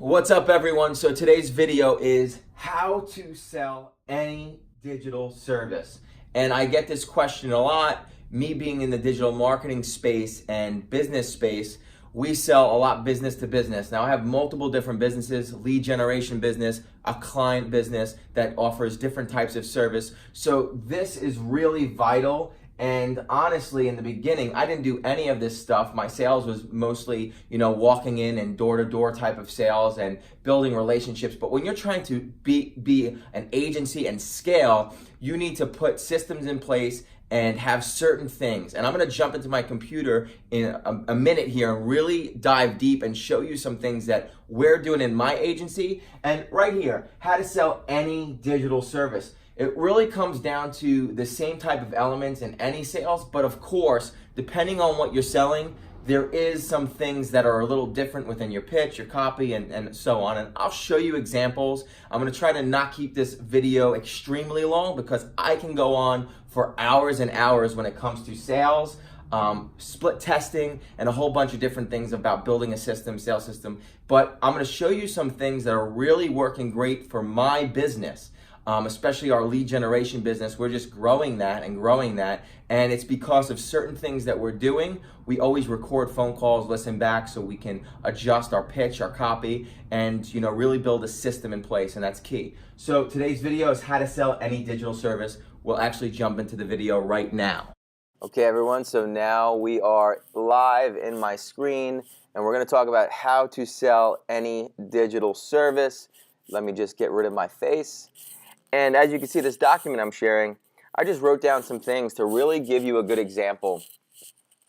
What's up, everyone? So today's video is how to sell any digital service. And I get this question a lot. Me being in the digital marketing space and business space, we sell a lot business to business. Now I have multiple different businesses, lead generation business, a client business that offers different types of service. So this is really vital. And honestly, in the beginning, I didn't do any of this stuff. My sales was mostly, walking in and door-to-door type of sales and building relationships. But when you're trying to be an agency and scale, you need to put systems in place and have certain things. And I'm gonna jump into my computer in a minute here and really dive deep and show you some things that we're doing in my agency. And right here, how to sell any digital service. It really comes down to the same type of elements in any sales, but of course, depending on what you're selling, there is some things that are a little different within your pitch, your copy, and so on. And I'll show you examples. I'm gonna try to not keep this video extremely long because I can go on for hours and hours when it comes to sales, split testing, and a whole bunch of different things about building a system, sales system. But I'm gonna show you some things that are really working great for my business. Especially our lead generation business. We're just growing that, and it's because of certain things that we're doing. We always record phone calls, listen back so we can adjust our pitch, our copy, and really build a system in place, and that's key. So today's video is how to sell any digital service. We'll actually jump into the video right now. Okay, everyone, so now we are live in my screen, and we're gonna talk about how to sell any digital service. Let me just get rid of my face. And as you can see, this document I'm sharing, I just wrote down some things to really give you a good example.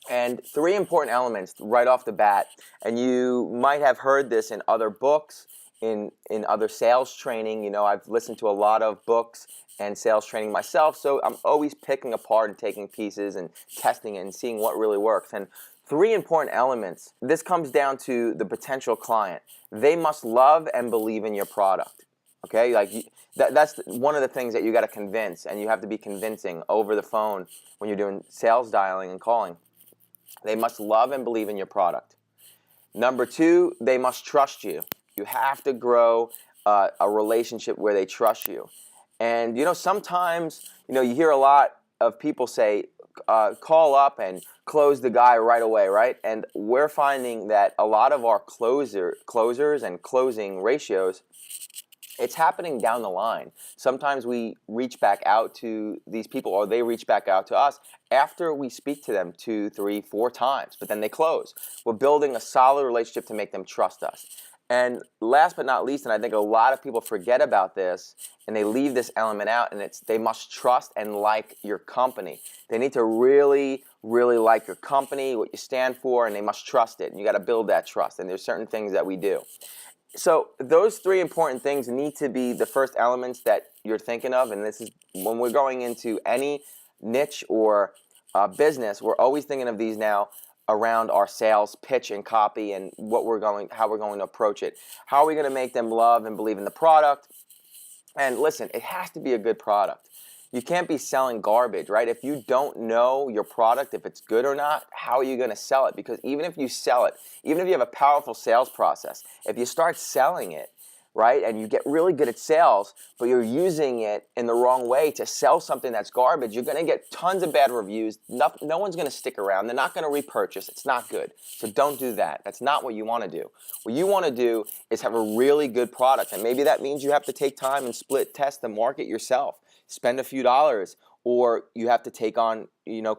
And three important elements right off the bat. And you might have heard this in other books, in other sales training. I've listened to a lot of books and sales training myself, so I'm always picking apart and taking pieces and testing it and seeing what really works. And three important elements. This comes down to the potential client. They must love and believe in your product. Okay, that's one of the things that you got to convince, and you have to be convincing over the phone when you're doing sales dialing and calling. They must love and believe in your product. Number two, they must trust you. You have to grow a relationship where they trust you. And sometimes you hear a lot of people say, call up and close the guy right away, right? And we're finding that a lot of our closers and closing ratios, it's happening down the line. Sometimes we reach back out to these people, or they reach back out to us after we speak to them 2, 3, 4 times, but then they close. We're building a solid relationship to make them trust us. And last but not least, and I think a lot of people forget about this, and they leave this element out, and it's they must trust and like your company. They need to really, really like your company, what you stand for, and they must trust it. And you got to build that trust, and there's certain things that we do. So those three important things need to be the first elements that you're thinking of, and this is when we're going into any niche or business, we're always thinking of these now around our sales pitch and copy and how we're going to approach it. How are we going to make them love and believe in the product? And listen, it has to be a good product. You can't be selling garbage, right? If you don't know your product, if it's good or not, how are you going to sell it? Because even if you sell it, even if you have a powerful sales process, if you start selling it, right, and you get really good at sales, but you're using it in the wrong way to sell something that's garbage, you're going to get tons of bad reviews. No one's going to stick around. They're not going to repurchase. It's not good. So don't do that. That's not what you want to do. What you want to do is have a really good product, and maybe that means you have to take time and split test the market yourself. Spend a few dollars, or you have to take on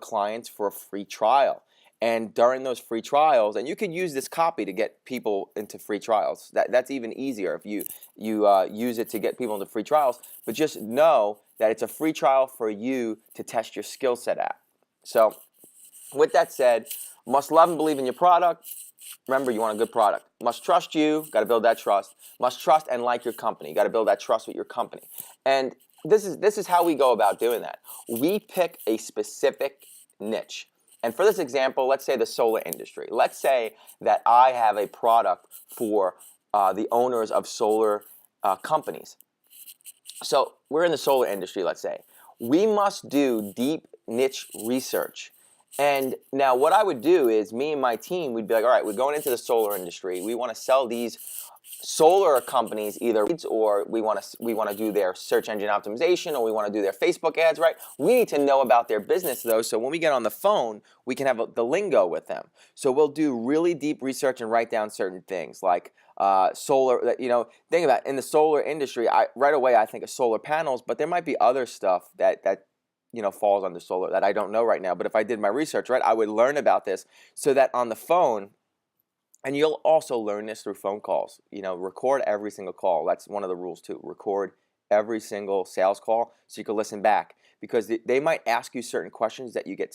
clients for a free trial. And during those free trials, and you could use this copy to get people into free trials. That's even easier if you use it to get people into free trials. But just know that it's a free trial for you to test your skill set at. So with that said, must love and believe in your product. Remember, you want a good product. Must trust you. Got to build that trust. Must trust and like your company. Got to build that trust with your company. And this is how we go about doing that. We pick a specific niche. And for this example, let's say the solar industry. Let's say that I have a product for the owners of solar companies. So we're in the solar industry, let's say. We must do deep niche research. And now what I would do is me and my team, we'd be like, all right, we're going into the solar industry. We want to sell these solar companies either leads, or we want to do their search engine optimization, or we want to do their Facebook ads, right? We need to know about their business though, so when we get on the phone, we can have the lingo with them. So we'll do really deep research and write down certain things like solar. Think about it, in the solar industry. Right away I think of solar panels, but there might be other stuff that falls under solar that I don't know right now. But if I did my research, right, I would learn about this so that on the phone. And you'll also learn this through phone calls. Record every single call. That's one of the rules too. Record every single sales call so you can listen back, because they might ask you certain questions that you get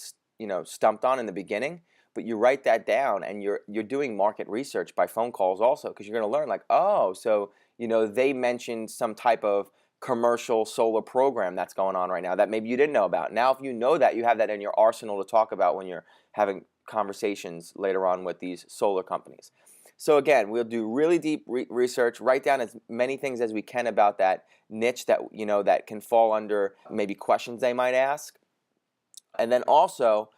stumped on in the beginning, but you write that down, and you're doing market research by phone calls also, because you're going to learn like, oh, so they mentioned some type of commercial solar program that's going on right now that maybe you didn't know about. Now, if you know that, you have that in your arsenal to talk about when you're having conversations later on with these solar companies. So again, we'll do really deep research, write down as many things as we can about that niche that that can fall under maybe questions they might ask. And then also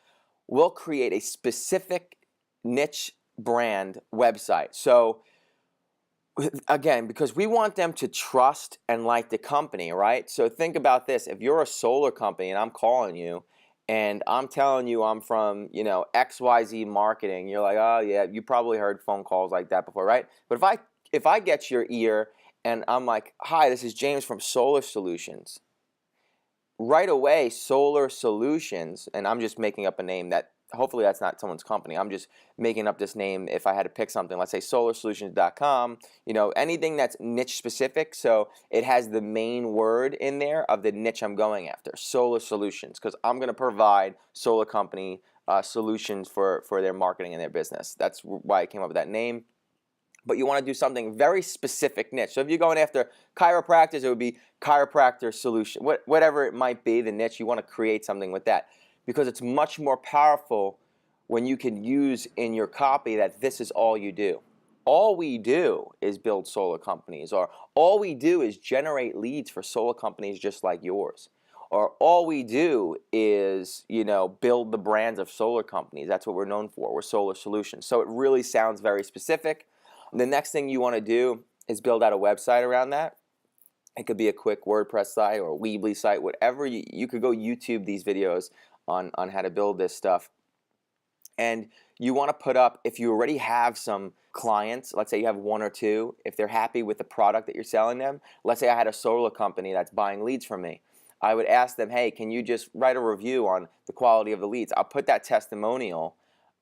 we'll create a specific niche brand website. So again, because we want them to trust and like the company, right? So think about this. If you're a solar company and I'm calling you and I'm telling you I'm from, XYZ marketing, you're like, oh yeah, you probably heard phone calls like that before, right? But if I get your ear and I'm like, hi, this is James from Solar Solutions. Right away, Solar Solutions, and I'm just making up a name that hopefully that's not someone's company. I'm just making up this name if I had to pick something. Let's say solarsolutions.com, anything that's niche specific, so it has the main word in there of the niche I'm going after, Solar Solutions, because I'm going to provide solar company solutions for their marketing and their business. That's why I came up with that name. But you want to do something very specific niche. So if you're going after chiropractors, it would be chiropractor solution. Whatever it might be, the niche, you want to create something with that, because it's much more powerful when you can use in your copy that this is all you do. All we do is build solar companies, or all we do is generate leads for solar companies just like yours. Or all we do is, build the brands of solar companies. That's what we're known for. We're Solar Solutions. So it really sounds very specific. The next thing you want to do is build out a website around that. It could be a quick WordPress site or a Weebly site, whatever. You could go YouTube these videos on how to build this stuff. And you want to put up, if you already have some clients, let's say you have one or two, if they're happy with the product that you're selling them, let's say I had a solar company that's buying leads from me. I would ask them, hey, can you just write a review on the quality of the leads? I'll put that testimonial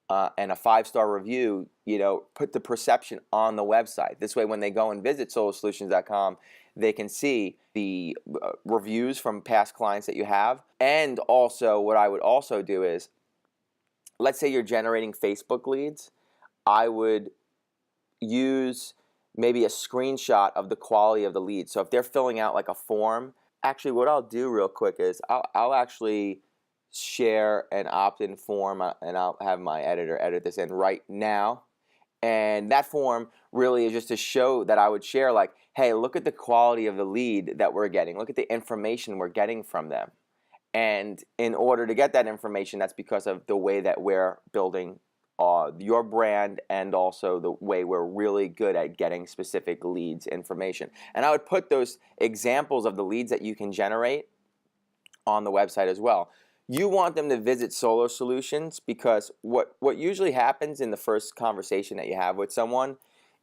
and a 5-star review, put the perception on the website. This way, when they go and visit solarsolutions.com, they can see the reviews from past clients that you have. And also, what I would also do is, let's say you're generating Facebook leads, I would use maybe a screenshot of the quality of the lead. So if they're filling out like a form, actually what I'll do real quick is I'll actually share an opt-in form, and I'll have my editor edit this in right now. And that form really is just to show that I would share like, hey, look at the quality of the lead that we're getting. Look at the information we're getting from them. And in order to get that information, that's because of the way that we're building your brand, and also the way we're really good at getting specific leads information. And I would put those examples of the leads that you can generate on the website as well. You want them to visit Solar Solutions because what usually happens in the first conversation that you have with someone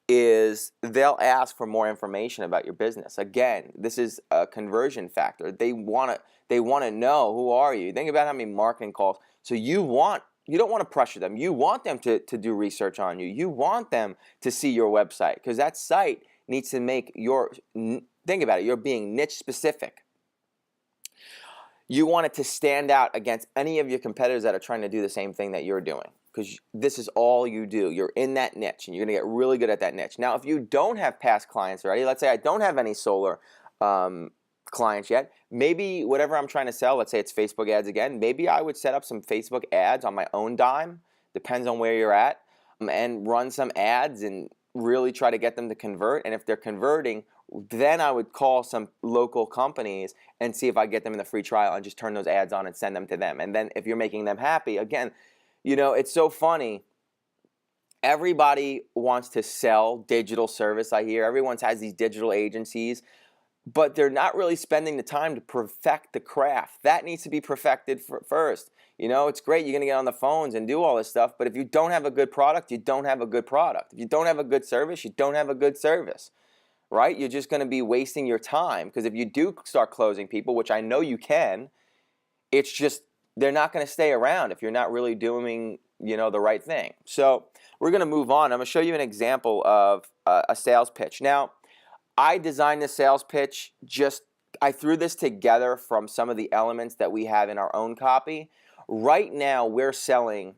is they'll ask for more information about your business. Again, this is a conversion factor. They want to know, who are you? Think about how many marketing calls. So you don't want to pressure them. You want them to do research on you. You want them to see your website, because that site needs to make think about it, you're being niche specific. You want it to stand out against any of your competitors that are trying to do the same thing that you're doing, because this is all you do. You're in that niche, and you're going to get really good at that niche. Now, if you don't have past clients already, let's say I don't have any solar clients yet, maybe whatever I'm trying to sell, let's say it's Facebook ads again, maybe I would set up some Facebook ads on my own dime, depends on where you're at, and run some ads and really try to get them to convert. And if they're converting, then I would call some local companies and see if I get them in the free trial and just turn those ads on and send them to them. And then if you're making them happy, again, it's so funny. everybody wants to sell digital service, I hear. Everyone has these digital agencies, but they're not really spending the time to perfect the craft. That needs to be perfected first. You know, it's great, you're going to get on the phones and do all this stuff, but if you don't have a good product, you don't have a good product. If you don't have a good service, you don't have a good service, right? You're just going to be wasting your time, because if you do start closing people, which I know you can, it's just they're not going to stay around if you're not really doing, you know, the right thing. So we're going to move on. I'm going to show you an example of a sales pitch. Now, I designed the sales pitch, I threw this together from some of the elements that we have in our own copy. Right now, we're selling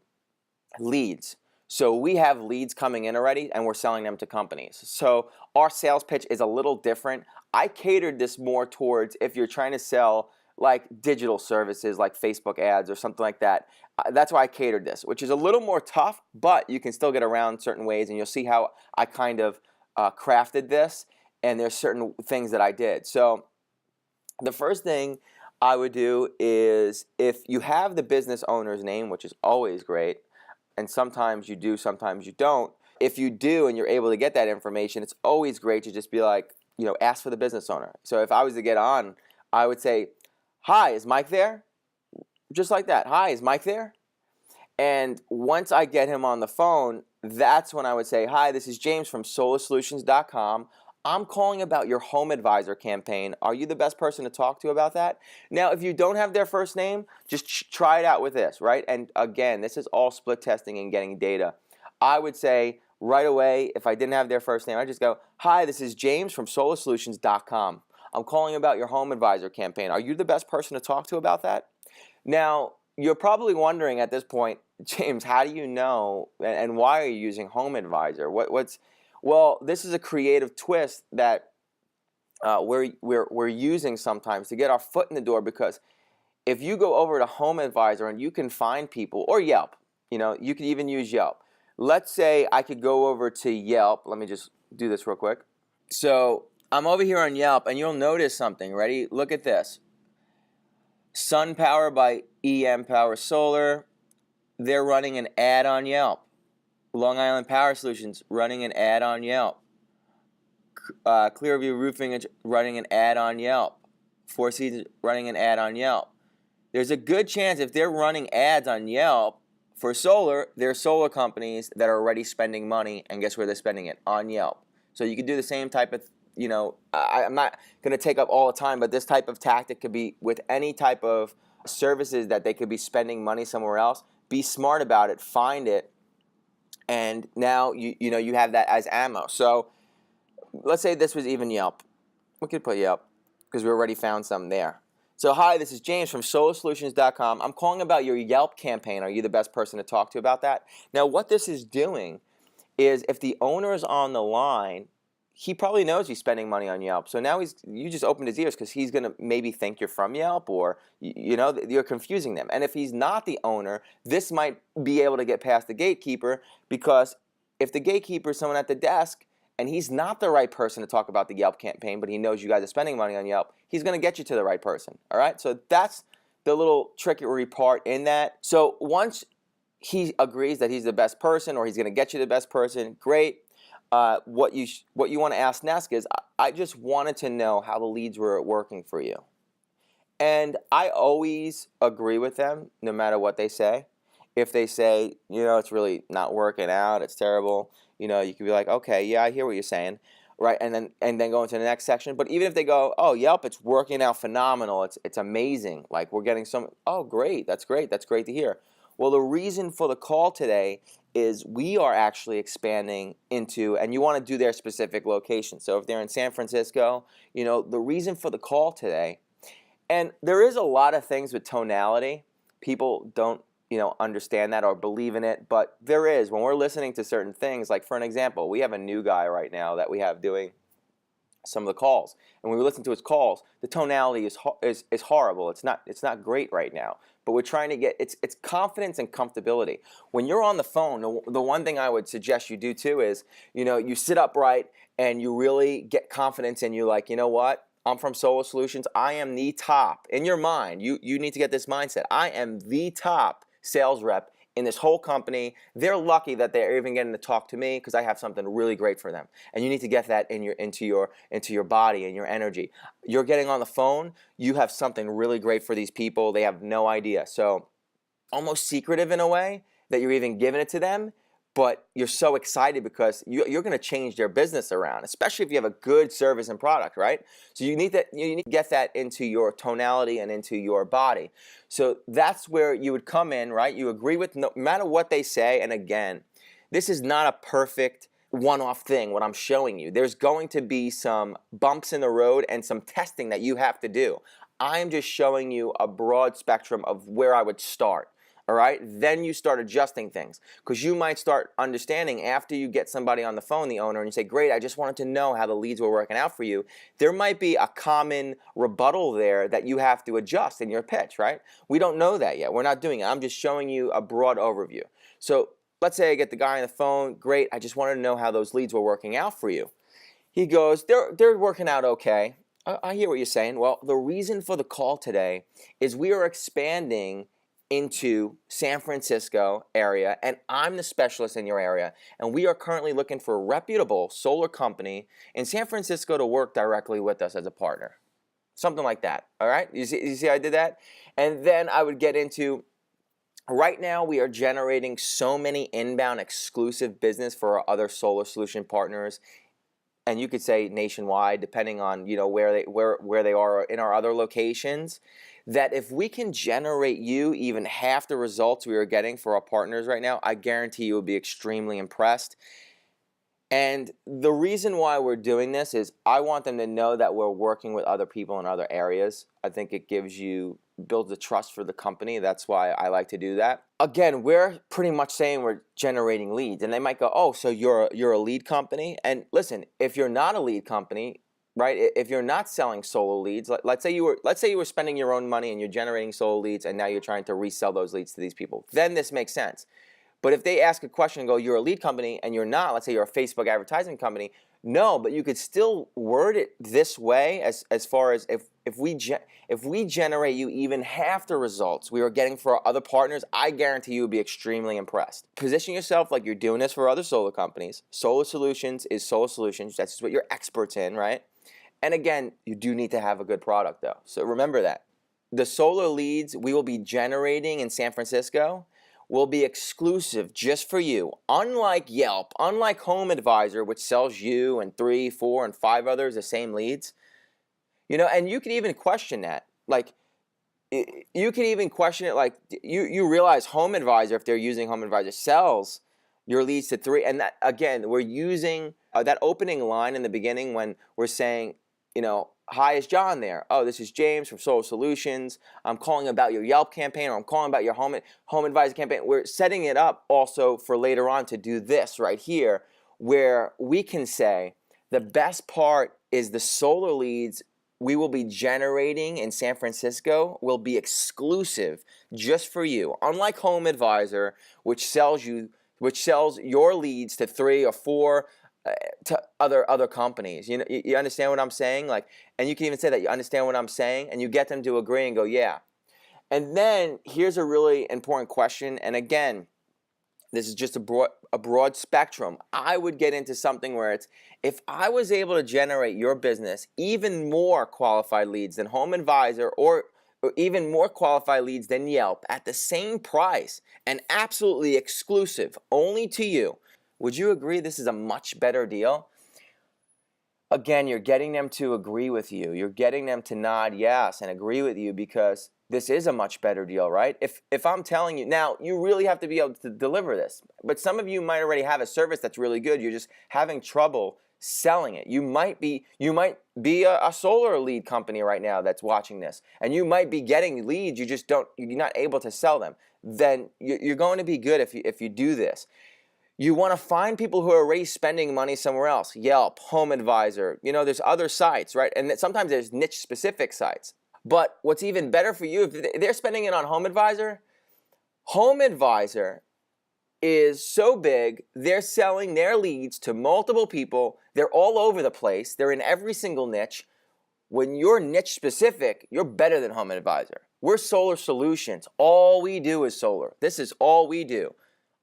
leads. So we have leads coming in already, and we're selling them to companies. So our sales pitch is a little different. I catered this more towards if you're trying to sell like digital services like Facebook ads or something like that. That's why I catered this, which is a little more tough, but you can still get around certain ways, and you'll see how I kind of crafted this, and there's certain things that I did. So the first thing I would do is, if you have the business owner's name, which is always great, and sometimes you do, sometimes you don't. If you do and you're able to get that information, it's always great to just be like, you know, ask for the business owner. So if I was to get on, I would say, "Hi, is Mike there?" Just like that. "Hi, is Mike there?" And once I get him on the phone, that's when I would say, "Hi, this is James from solaSolutions.com. I'm calling about your home advisor campaign. Are you the best person to talk to about that?" Now, if you don't have their first name, just try it out with this, right? And again, this is all split testing and getting data. I would say right away, if I didn't have their first name, I'd just go, "Hi, this is James from solaSolutions.com. I'm calling about your home advisor campaign. Are you the best person to talk to about that?" Now, you're probably wondering at this point, "James, how do you know, and why are you using home advisor? Well, this is a creative twist that we're using sometimes to get our foot in the door, because if you go over to Home Advisor and you can find people, or Yelp, you know, you could even use Yelp. Let's say I could go over to Yelp. Let me just do this real quick. So I'm over here on Yelp, and you'll notice something. Ready? Look at this. Sun Power by EM Power Solar. They're running an ad on Yelp. Long Island Power Solutions running an ad on Yelp. Clearview Roofing running an ad on Yelp. Four Seasons running an ad on Yelp. There's a good chance if they're running ads on Yelp for solar, they're solar companies that are already spending money, and guess where they're spending it? On Yelp. So you could do the same type of, you know, I'm not going to take up all the time, but this type of tactic could be with any type of services that they could be spending money somewhere else. Be smart about it, find it, and now you know you have that as ammo. So let's say this was even Yelp. We could put Yelp because we already found some there. So hi, this is James from solaSolutions.com. I'm calling about your Yelp campaign. Are you the best person to talk to about that? Now what this is doing is, if the owner is on the line, he probably knows he's spending money on Yelp. So now you just opened his ears, because he's going to maybe think you're from Yelp, or you know, you're confusing them. And if he's not the owner, this might be able to get past the gatekeeper, because if the gatekeeper is someone at the desk and he's not the right person to talk about the Yelp campaign, but he knows you guys are spending money on Yelp, he's going to get you to the right person. All right? So that's the little trickery part in that. So once he agrees that he's the best person, or he's going to get you the best person, great. What you want to ask next is, I just wanted to know how the leads were working for you. And I always agree with them, no matter what they say. If they say, you know, it's really not working out, it's terrible, you know, you can be like, okay, yeah, I hear what you're saying, right? And then go into the next section. But even if they go, oh, Yelp, it's working out phenomenal, it's amazing, like we're getting some, oh, great to hear. Well, the reason for the call today is we are actually expanding into, and you want to do their specific location. So if they're in San Francisco, you know, the reason for the call today, and there is a lot of things with tonality. People don't, you know, understand that or believe in it, but there is, when we're listening to certain things, like for an example, we have a new guy right now that we have doing some of the calls, and when we listen to his calls, the tonality is horrible. It's not great right now. But we're trying to get it's confidence and comfortability. When you're on the phone, the one thing I would suggest you do too is, you know, you sit upright and you really get confidence, and you're like, you know what? I'm from Solar Solutions. I am the top. In your mind, you need to get this mindset. I am the top sales rep in this whole company. They're lucky that they're even getting to talk to me because I have something really great for them. And you need to get that into your body and your energy. You're getting on the phone, you have something really great for these people. They have no idea. So almost secretive in a way that you're even giving it to them, but you're so excited because you're going to change their business around, especially if you have a good service and product, right? So you need to get that into your tonality and into your body. So that's where you would come in, right? You agree with no matter what they say. And again, this is not a perfect one-off thing, what I'm showing you. There's going to be some bumps in the road and some testing that you have to do. I'm just showing you a broad spectrum of where I would start. All right, then you start adjusting things because you might start understanding after you get somebody on the phone, the owner, and you say, great, I just wanted to know how the leads were working out for you. There might be a common rebuttal there that you have to adjust in your pitch, right? We don't know that yet. We're not doing it. I'm just showing you a broad overview. So let's say I get the guy on the phone, great, I just wanted to know how those leads were working out for you. He goes, they're working out okay. I hear what you're saying. Well, the reason for the call today is we are expanding into San Francisco area, and I'm the specialist in your area, and we are currently looking for a reputable solar company in San Francisco to work directly with us as a partner. Something like that, all right? You see how I did that? And then I would get into, right now we are generating so many inbound exclusive business for our other solar solution partners, and you could say nationwide, depending on where they are in our other locations, that if we can generate you even half the results we are getting for our partners right now, I guarantee you will be extremely impressed. And the reason why we're doing this is I want them to know that we're working with other people in other areas. I think it builds the trust for the company. That's why I like to do that. Again, we're pretty much saying we're generating leads, and they might go, oh, so you're a lead company? And listen, if you're not a lead company, right? If you're not selling solar leads, let's say you were spending your own money and you're generating solar leads, and now you're trying to resell those leads to these people, then this makes sense. But if they ask a question and go, you're a lead company, and you're not, let's say you're a Facebook advertising company, no, but you could still word it this way as far as if we generate you even half the results we are getting for our other partners, I guarantee you will be extremely impressed. Position yourself like you're doing this for other solar companies. Solar Solutions is Solar Solutions. That's just what you're experts in, right? And again, you do need to have a good product though. So remember that. The solar leads we will be generating in San Francisco will be exclusive just for you. Unlike Yelp, unlike Home Advisor, which sells you and 3, 4, and 5 others the same leads. And you can even question that. Like, you can even question it like, you realize Home Advisor, if they're using Home Advisor, sells your leads to 3. And that, again, we're using that opening line in the beginning when we're saying, hi, is John there? Oh, this is James from Solar Solutions. I'm calling about your Yelp campaign, or I'm calling about your Home Advisor campaign. We're setting it up also for later on to do this right here, where we can say the best part is the solar leads we will be generating in San Francisco will be exclusive just for you. Unlike Home Advisor, which sells your leads to 3 or 4 to other companies. You understand what I'm saying? Like, and you can even say that you understand what I'm saying, and you get them to agree and go, yeah. And then here's a really important question. And again, this is just a broad spectrum. I would get into something where it's, if I was able to generate your business even more qualified leads than Home Advisor or even more qualified leads than Yelp at the same price and absolutely exclusive only to you, would you agree this is a much better deal? Again, you're getting them to agree with you. You're getting them to nod yes and agree with you because this is a much better deal, right? If I'm telling you, now you really have to be able to deliver this. But some of you might already have a service that's really good. You're just having trouble selling it. You might be a solar lead company right now that's watching this, and you might be getting leads. You're not able to sell them. Then you're going to be good if you do this. You want to find people who are already spending money somewhere else. Yelp, Home Advisor, there's other sites, right? And sometimes there's niche specific sites. But what's even better for you, if they're spending it on Home Advisor is so big, they're selling their leads to multiple people. They're all over the place. They're in every single niche. When you're niche specific, you're better than Home Advisor. We're solar solutions. All we do is solar. This is all we do.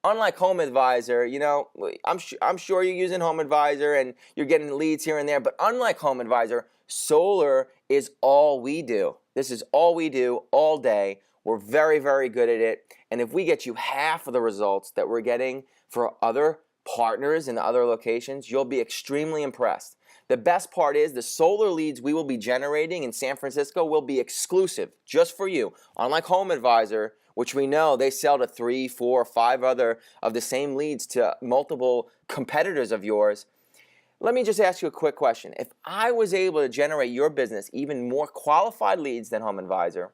Unlike Home Advisor, you know, I'm sure you're using Home Advisor and you're getting leads here and there, but unlike Home Advisor, solar is all we do. This is all we do all day. We're very, very good at it. And if we get you half of the results that we're getting for other partners in other locations, you'll be extremely impressed. The best part is the solar leads we will be generating in San Francisco will be exclusive just for you. Unlike Home Advisor, which we know they sell to 3, 4, 5 other of the same leads to multiple competitors of yours. Let me just ask you a quick question. If I was able to generate your business even more qualified leads than Home Advisor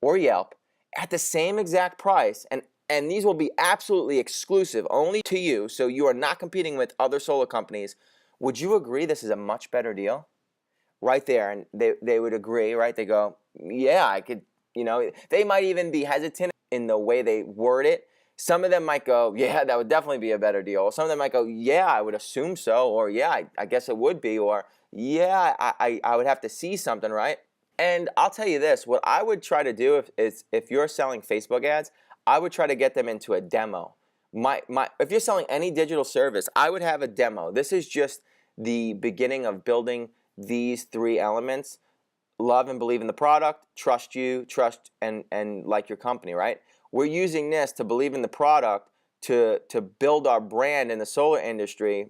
or Yelp at the same exact price, and these will be absolutely exclusive only to you, so you are not competing with other solar companies, would you agree this is a much better deal? Right there, and they would agree, right? They go, yeah, I could, you know, they might even be hesitant in the way they word it. Some of them might go, yeah, that would definitely be a better deal. Some of them might go, yeah, I would assume so, or yeah, I guess it would be, or yeah, I would have to see something, right? And I'll tell you this, what I would try to do if you're selling Facebook ads, I would try to get them into a demo. If you're selling any digital service, I would have a demo. This is just the beginning of building these 3 elements: love and believe in the product, trust you, trust and like your company, right? We're using this to believe in the product, to build our brand in the solar industry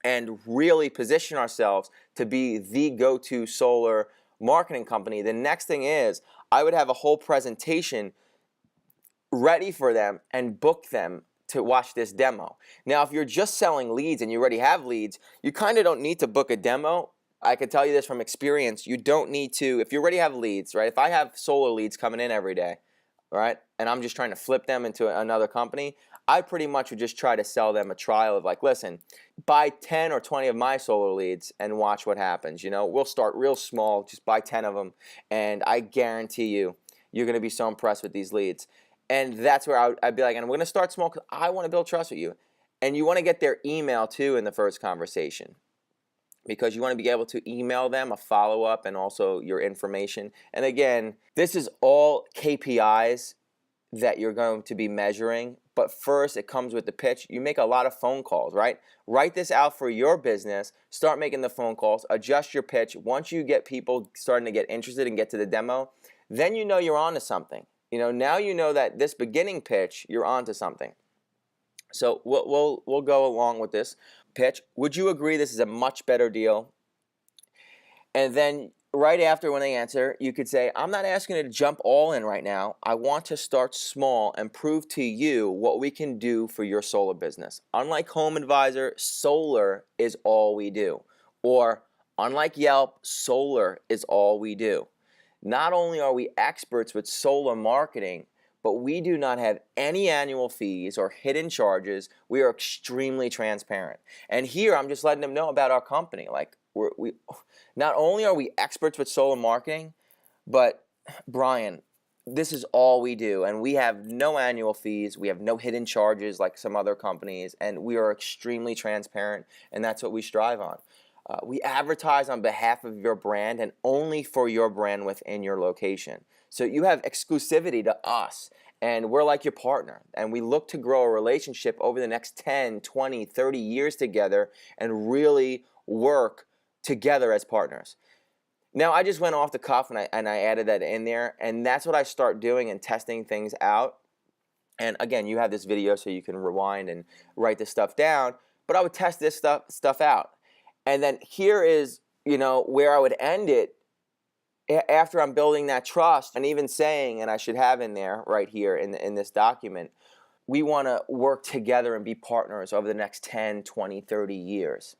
and really position ourselves to be the go-to solar marketing company. The next thing is I would have a whole presentation ready for them and book them to watch this demo. Now, if you're just selling leads and you already have leads, you kind of don't need to book a demo. I can tell you this from experience. You don't need to, if you already have leads, right? If I have solar leads coming in every day, right, and I'm just trying to flip them into another company, I pretty much would just try to sell them a trial of like, listen, buy 10 or 20 of my solar leads and watch what happens. You know, we'll start real small, just buy 10 of them, and I guarantee you, you're going to be so impressed with these leads. And that's where I'd be like, and we're going to start small because I want to build trust with you. And you want to get their email too in the first conversation, because you want to be able to email them a follow-up and also your information. And again, this is all KPIs that you're going to be measuring. But first, it comes with the pitch. You make a lot of phone calls, right? Write this out for your business. Start making the phone calls. Adjust your pitch. Once you get people starting to get interested and get to the demo, then you know you're on to something. You know, now you know that this beginning pitch, you're on to something. So we'll go along with this pitch. Would you agree this is a much better deal? And then right after, when they answer, you could say, I'm not asking you to jump all in right now. I want to start small and prove to you what we can do for your solar business. Unlike Home Advisor, solar is all we do. Or unlike Yelp, solar is all we do. Not only are we experts with solar marketing, but we do not have any annual fees or hidden charges. We are extremely transparent. And here I'm just letting them know about our company. Like we not only are we experts with solar marketing, but Brian, this is all we do, and we have no annual fees. We have no hidden charges like some other companies, and we are extremely transparent, and that's what we strive on. We advertise on behalf of your brand and only for your brand within your location. So you have exclusivity to us, and we're like your partner. And we look to grow a relationship over the next 10, 20, 30 years together and really work together as partners. Now, I just went off the cuff and I added that in there, and that's what I start doing and testing things out. And again, you have this video so you can rewind and write this stuff down, but I would test this stuff out. And then here is, you know, where I would end it after I'm building that trust and even saying, and I should have in there right here in this document, we want to work together and be partners over the next 10, 20, 30 years.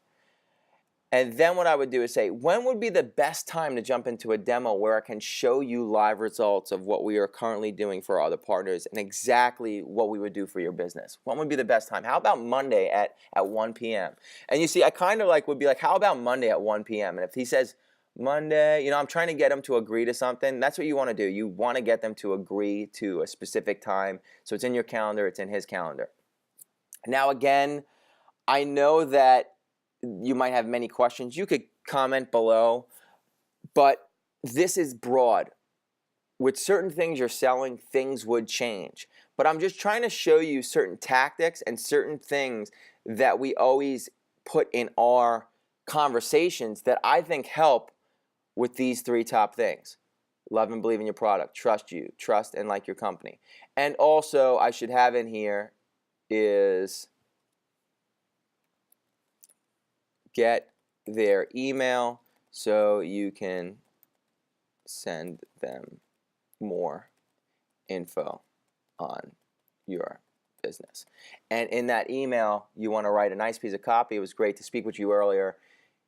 And then what I would do is say, when would be the best time to jump into a demo where I can show you live results of what we are currently doing for our other partners and exactly what we would do for your business? When would be the best time? How about Monday at 1 p.m.? And you see, I kind of like would be like, how about Monday at 1 p.m.? And if he says Monday, you know, I'm trying to get him to agree to something. That's what you want to do. You want to get them to agree to a specific time. So it's in your calendar, it's in his calendar. Now again, I know that you might have many questions. You could comment below, but this is broad. with certain things you're selling, things would change. But I'm just trying to show you certain tactics and certain things that we always put in our conversations that I think help with these three top things. Love and believe in your product. Trust you. Trust and like your company. And also, I should have in here is get their email so you can send them more info on your business. And in that email, you want to write a nice piece of copy. It was great to speak with you earlier.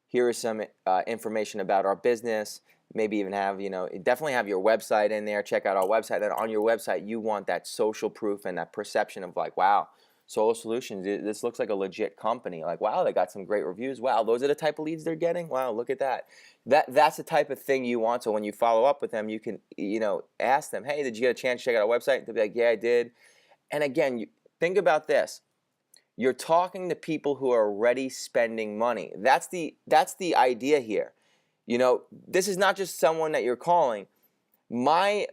Here is some information about our business. Maybe even have, definitely have your website in there. Check out our website. Then on your website, you want that social proof and that perception of like, wow, Solar Solutions, this looks like a legit company. Like, wow, they got some great reviews. Wow, those are the type of leads they're getting. Wow, look at that. That's the type of thing you want. So when you follow up with them, you can, ask them, hey, did you get a chance to check out our website? They'll be like, yeah, I did. And again, think about this. You're talking to people who are already spending money. That's the idea here. This is not just someone that you're calling. My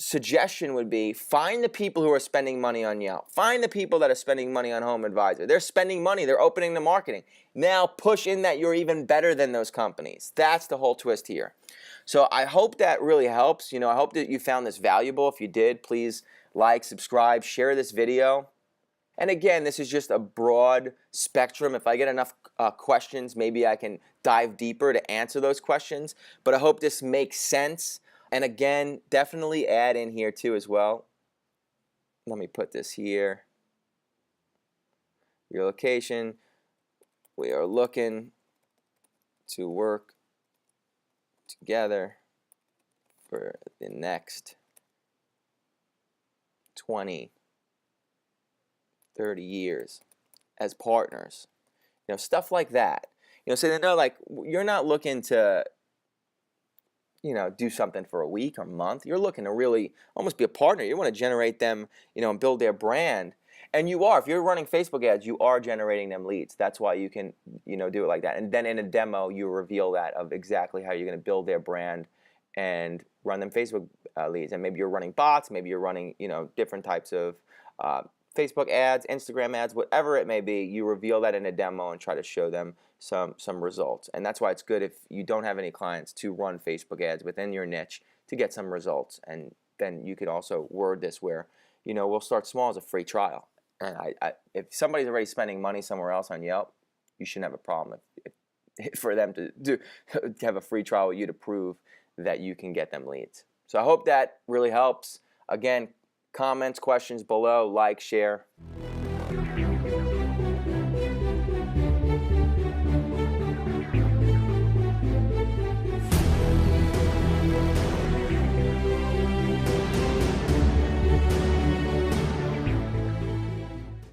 suggestion would be find the people who are spending money on Yelp. Find the people that are spending money on Home Advisor. They're spending money. They're opening the marketing. Now push in that you're even better than those companies. That's the whole twist here. So I hope that really helps. I hope that you found this valuable. If you did, please like, subscribe, share this video. And again, this is just a broad spectrum. If I get enough questions, maybe I can dive deeper to answer those questions. But I hope this makes sense. And again, definitely add in here too as well. Let me put this here. Your location. We are looking to work together for the next 20, 30 years as partners. Stuff like that. So they know, like, you're not looking to do something for a week or month. You're looking to really almost be a partner. You want to generate them, and build their brand. And you are. If you're running Facebook ads, you are generating them leads. That's why you can, do it like that. And then in a demo, you reveal that of exactly how you're going to build their brand and run them Facebook leads. And maybe you're running bots. Maybe you're running, different types of Facebook ads, Instagram ads, whatever it may be. You reveal that in a demo and try to show them some results. And that's why it's good if you don't have any clients to run Facebook ads within your niche to get some results. And then you could also word this where, we'll start small as a free trial. And if somebody's already spending money somewhere else on Yelp, you shouldn't have a problem for them to have a free trial with you to prove that you can get them leads. So I hope that really helps. Again, comments, questions below, like, share.